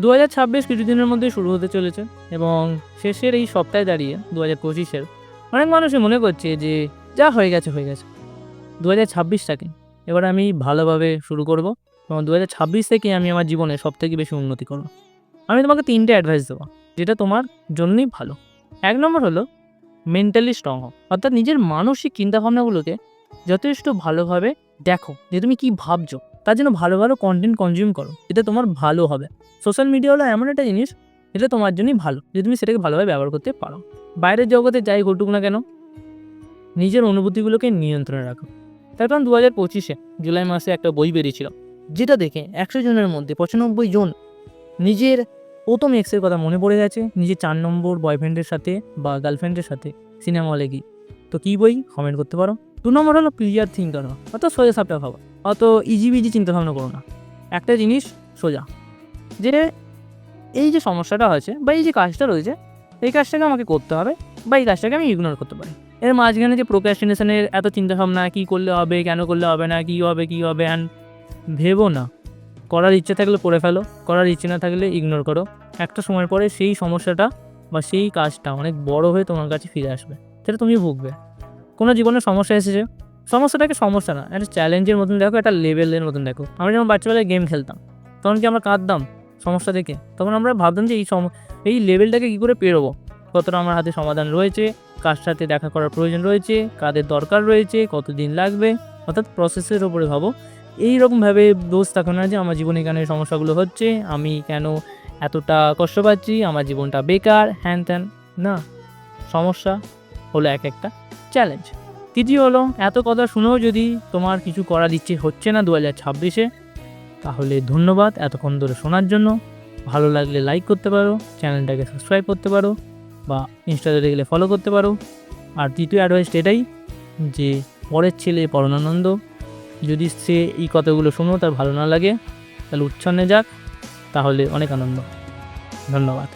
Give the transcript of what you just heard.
2026 কিছুদিনের মধ্যে শুরু হতে চলেছে এবং শেষের এই সপ্তাহে দাঁড়িয়ে 2025-এর অনেক মানুষই মনে করছে যে যা হয়ে গেছে 2026টাকে এবার আমি ভালোভাবে শুরু করব এবং 2026 থেকে আমি আমার জীবনে সবথেকে বেশি উন্নতি করব। আমি তোমাকে 3টে অ্যাডভাইস দেবো যেটা তোমার জন্যই ভালো। 1 নম্বর হলো মেন্টালি স্ট্রং হও, অর্থাৎ নিজের মানসিক চিন্তাভাবনাগুলোকে যথেষ্ট ভালোভাবে দেখো যে তুমি কী ভাবছো, তার জন্য ভালো ভালো কন্টেন্ট কনজিউম করো, এটা তোমার ভালো হবে। সোশ্যাল মিডিয়া হলো এমন একটা জিনিস যেটা তোমার জন্যই ভালো যদি তুমি সেটাকে ভালোভাবে ব্যবহার করতে পারো। বাইরের জগতে যাই ঘটুক না কেন নিজের অনুভূতিগুলোকে নিয়ন্ত্রণে রাখো। তার কারণ 2025-এ জুলাই মাসে একটা বই বেরিয়েছিল যেটা দেখে 100 জনের মধ্যে 95 জন নিজের প্রথম এক্সের কথা মনে পড়ে গেছে নিজের 4 নম্বর বয়ফ্রেন্ডের সাথে বা গার্লফ্রেন্ডের সাথে সিনেমা হলে গিয়ে। তো কী বই কমেন্ট করতে পারো। 2 নম্বর হলো ক্লিয়ার থিঙ্কার হওয়া, অত সোজা সাপটা ভাবা, অত ইজিবিজি চিন্তাভাবনা করো না। একটা জিনিস সোজা, যে এই যে সমস্যাটা হয়েছে বা এই যে কাজটা রয়েছে এই কাজটাকে আমাকে করতে হবে বা এই কাজটাকে আমি ইগনোর করতে পারি। এর মাঝখানে যে প্রোক্রাস্টিনেশনের এত চিন্তাভাবনা, কী করলে হবে, কেন করলে হবে না, কী হবে অ্যান্ড ভেবো না। করার ইচ্ছে থাকলে করে ফেলো, করার ইচ্ছে না থাকলে ইগনোর করো। একটা সময় পরে সেই সমস্যাটা বা সেই কাজটা অনেক বড় হয়ে তোমার কাছে ফিরে আসবে, সেটা তুমি ভুগবে। কোনো জীবনের সমস্যা এসেছে, সমস্যাটাকে সমস্যা না একটা চ্যালেঞ্জের মতন দেখো, একটা লেভেলের মতন দেখো। আমরা যখন বাচ্চাবেলায় গেম খেলতাম তখন কি আমরা কাঁদতাম সমস্যা দেখে? তখন আমরা ভাবতাম যে এই লেভেলটাকে কী করে পেরোবো, কতটা আমার হাতে সমাধান রয়েছে, কার সাথে দেখা করার প্রয়োজন রয়েছে, কাদের দরকার রয়েছে, কতদিন লাগবে, অর্থাৎ প্রসেসের ওপরে ভাবো। এইরকমভাবে দোষ থাকো না যে আমার জীবনে কেন এই সমস্যাগুলো হচ্ছে, আমি কেন এতটা কষ্ট পাচ্ছি, আমার জীবনটা বেকার, হ্যান ত্যান না। সমস্যা হলো এক একটা চ্যালেঞ্জ। তৃতীয় হলো এত কথা শুনেও যদি তোমার কিছু করার ইচ্ছে হচ্ছে না 2026-এ, তাহলে ধন্যবাদ এতক্ষণ ধরে শোনার জন্য। ভালো লাগলে লাইক করতে পারো, চ্যানেলটাকে সাবস্ক্রাইব করতে পারো বা ইনস্টাতে দেখলে ফলো করতে পারো। আর তৃতীয় অ্যাডভাইস এটাই যে পরের ছেলে পরমানন্দ, যদি সে এই কথাগুলো শুনো তার ভালো না লাগে তাহলে উচ্ছন্নে যাক, তাহলে অনেক আনন্দ। ধন্যবাদ।